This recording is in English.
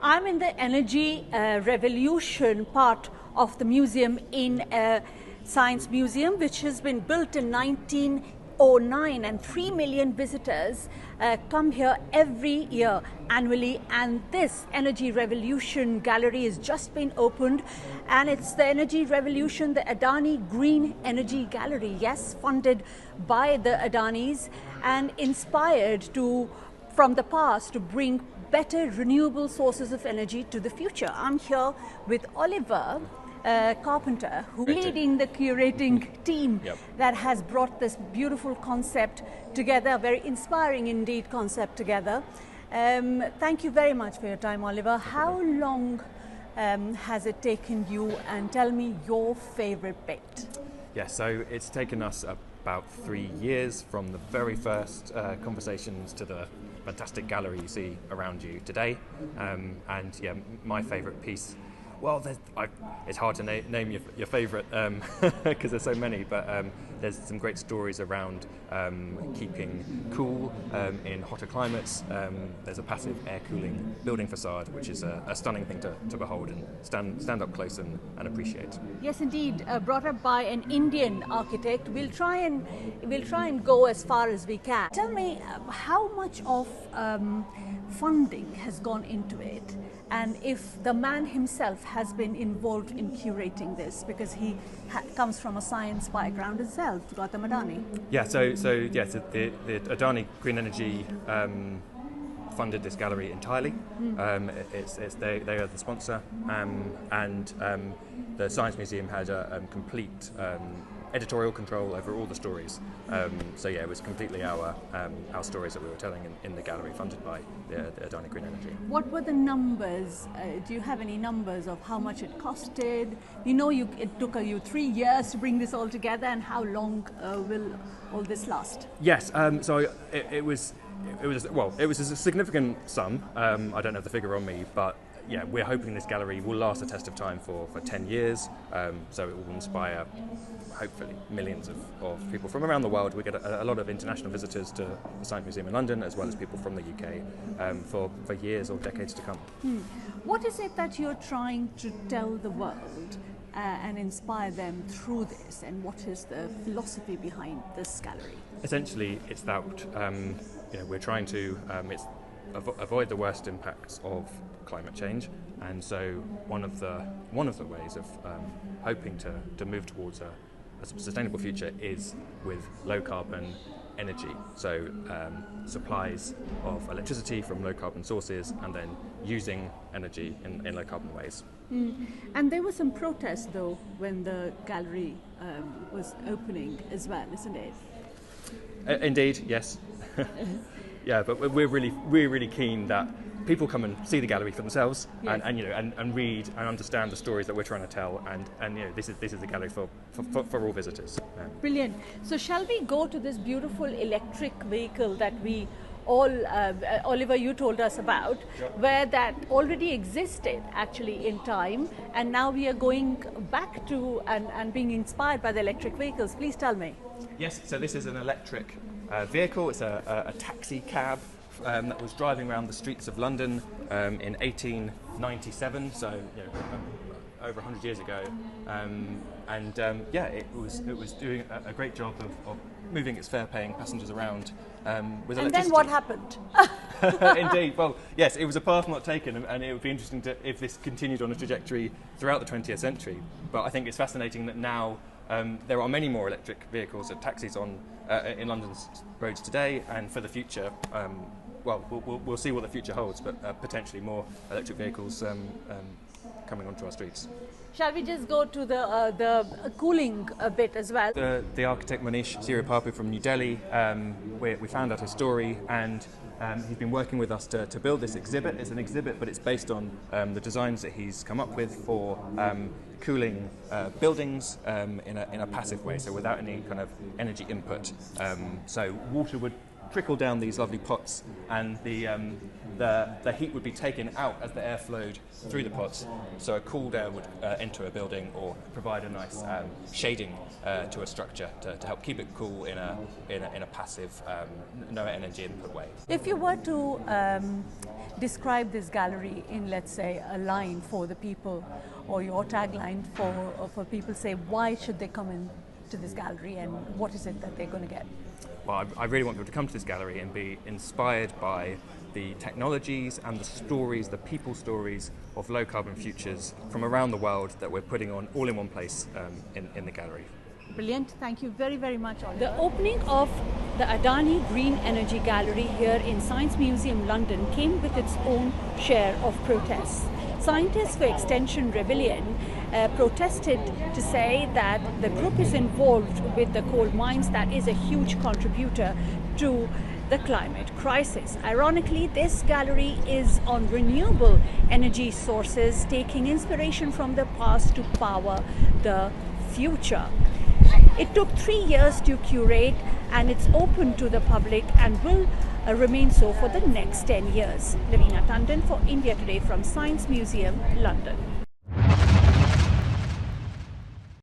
I'm in the energy revolution part of the museum in a science museum which has been built in 1909, and 3 million visitors come here every year annually, and this energy revolution gallery has just been opened, and it's the energy revolution, the Adani Green Energy Gallery, yes, funded by the Adanis and inspired from the past to bring better renewable sources of energy to the future. I'm here with Oliver Carpenter, who's leading the curating team that has brought this beautiful concept together, a very inspiring indeed concept together. Thank you very much for your time, Oliver. How long has it taken you, and tell me your favorite bit? Yeah, so it's taken us about 3 years from the very first conversations to the fantastic gallery you see around you today. And yeah, my favorite piece, well, it's hard to name your favorite because there's so many, but there's some great stories around keeping cool in hotter climates. There's a passive air cooling building facade, which is a stunning thing to behold and stand up close and appreciate. Yes, indeed, brought up by an Indian architect. We'll try and go as far as we can. Tell me, how much of funding has gone into it, and if the man himself has been involved in curating this, because he comes from a science background itself, Gautam Adani. Yeah, so the Adani Green Energy funded this gallery entirely. They are the sponsor, and the Science Museum had a complete editorial control over all the stories. So yeah, it was completely our stories that we were telling in the gallery, funded by the Adani Green Energy. What were the numbers? Do you have any numbers of how much it costed? You know, it took you 3 years to bring this all together, and how long will all this last? Yes, so it was a significant sum. I don't have the figure on me, but yeah, we're hoping this gallery will last a test of time for 10 years, so it will inspire, hopefully, millions of people from around the world. We get a lot of international visitors to the Science Museum in London, as well as people from the UK for years or decades to come. What is it that you're trying to tell the world and inspire them through this, and what is the philosophy behind this gallery? Essentially, it's that we're trying to avoid the worst impacts of climate change, and so one of the ways of hoping to move towards a sustainable future is with low carbon energy. So supplies of electricity from low carbon sources, and then using energy in low carbon ways. And there were some protests though when the gallery was opening as well, isn't it? Indeed, yes. Yeah, but we're really keen that people come and see the gallery for themselves, yes, and read and understand the stories that we're trying to tell, and this is the gallery for all visitors. Brilliant. So shall we go to this beautiful electric vehicle that we all, Oliver, you told us about, where that already existed actually in time, and now we are going back to and being inspired by the electric vehicles. Please tell me. Yes, so this is an electric vehicle. It's a taxi cab that was driving around the streets of London in 1897, so over 100 years ago, it was doing a great job of moving its fare-paying passengers around with electricity. And then what happened? Indeed, well, yes, it was a path not taken, and it would be interesting if this continued on a trajectory throughout the 20th century. But I think it's fascinating that now there are many more electric vehicles and taxis in London's roads today, and for the future, we'll see what the future holds, but potentially more electric vehicles coming onto our streets. Shall we just go to the cooling a bit as well? The architect Manish Siripapu from New Delhi, we found out his story, and he's been working with us to build this exhibit. It's an exhibit, but it's based on the designs that he's come up with for cooling buildings in a passive way, so without any kind of energy input. So water would trickle down these lovely pots, and the heat would be taken out as the air flowed through the pots, so a cooled air would enter a building or provide a nice shading to a structure to help keep it cool in a passive, no energy input way. If you were to describe this gallery in, let's say, a line for the people, or your tagline for people, say, why should they come in to this gallery and what is it that they're going to get? Well, I really want people to come to this gallery and be inspired by the technologies and the stories, the people stories of low carbon futures from around the world that we're putting on all in one place in the gallery. Brilliant. Thank you very, very much. The opening of the Adani Green Energy Gallery here in Science Museum, London came with its own share of protests. Scientists for Extinction Rebellion protested to say that the group is involved with the coal mines that is a huge contributor to the climate crisis. Ironically, this gallery is on renewable energy sources, taking inspiration from the past to power the future. It took 3 years to curate, and it's open to the public and will remain so for the next 10 years. Lavina Tandon for India Today from Science Museum, London.